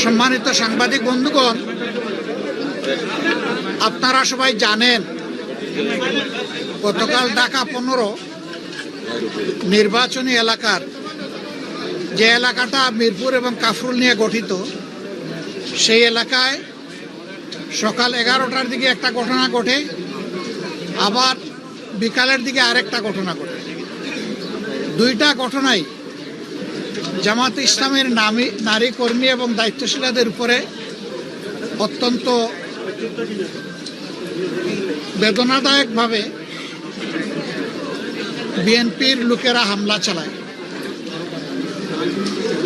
সম্মানিত সাংবাদিক বন্ধুগণ, আপনারা সবাই জানেন গতকাল ঢাকা 15 নির্বাচনী এলাকার যে এলাকাটা মিরপুর এবং কাফরুল নিয়ে গঠিত, সেই এলাকায় সকাল 11টার দিকে একটা ঘটনা ঘটে, আবার বিকালের দিকে আরেকটা ঘটনা ঘটে। দুইটা ঘটনাই জামাত ইসলামের নারী কর্মী এবং দায়িত্বশীলদের উপরে অত্যন্ত বেদনাদায়কভাবে বিএনপির লোকেরা হামলা চালায়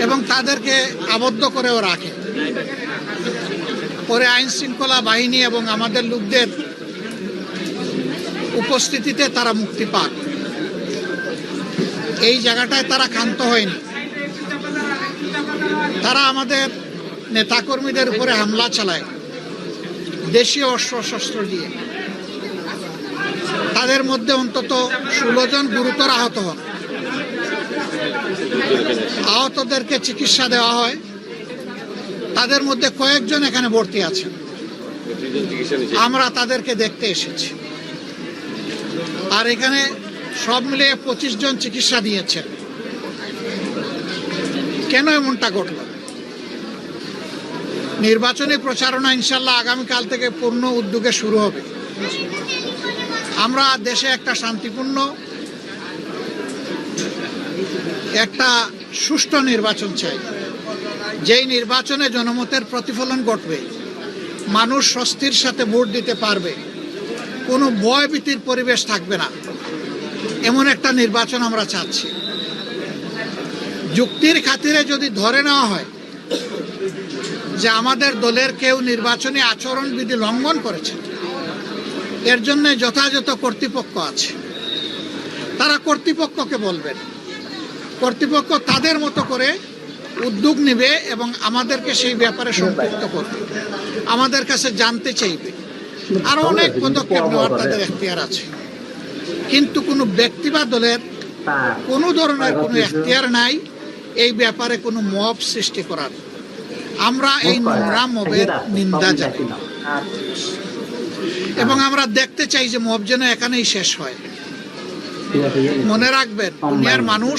এবং তাদেরকে আবদ্ধ করেও রাখে। পরে আইন শৃঙ্খলা বাহিনী এবং আমাদের লোকদের উপস্থিতিতে তারা মুক্তি পান। এই জায়গাটায় তারা ক্ষান্ত হয়নি, তারা আমাদের নেতাকর্মীদের উপরে হামলা চালায় দেশীয় অস্ত্রশস্ত্র দিয়ে। তাদের মধ্যে অন্তত 16 জন গুরুতর আহত হন। আহতদেরকে চিকিৎসা দেওয়া হয়, তাদের মধ্যে কয়েকজন এখানে ভর্তি আছেন। আমরা তাদেরকে দেখতে এসেছি। আর এখানে সব মিলিয়ে 25 জন চিকিৎসা দিয়েছেন। কেন এমনটা ঘটল? নির্বাচনী প্রচারণা ইনশাল্লাহ আগামীকাল থেকে পূর্ণ উদ্যোগে শুরু হবে। আমরা দেশে একটা শান্তিপূর্ণ, একটা সুষ্ঠু নির্বাচন চাই, যেই নির্বাচনে জনমতের প্রতিফলন ঘটবে, মানুষ স্বস্তির সাথে ভোট দিতে পারবে, কোনো ভয়ভীতির পরিবেশ থাকবে না, এমন একটা নির্বাচন আমরা চাচ্ছি। যুক্তির খাতিরে যদি ধরে নেওয়া হয় যে আমাদের দলের কেউ নির্বাচনী আচরণবিধি লঙ্ঘন করেছে, এর জন্য যথাযথ কর্তৃপক্ষ আছে, তারা কর্তৃপক্ষকে বলবেন, কর্তৃপক্ষ তাদের মতো করে উদ্যোগ নেবে এবং আমাদেরকে সেই ব্যাপারে সম্পৃক্ত করবে, আমাদের কাছে জানতে চাইবে। আরো অনেক পদক্ষেপ নেওয়ার তাদের এখতিয়ার আছে, কিন্তু কোনো ব্যক্তি বা দলের কোনো ধরনের কোনো এখতিয়ার নাই এই ব্যাপারে কোনো মব সৃষ্টি করার। আমরা এই নোংরা মবের নিন্দা জানাই এবং আমরা দেখতে চাই যে মব যেন এখানেই শেষ হয়। মনে রাখবেন, দুনিয়ার মানুষ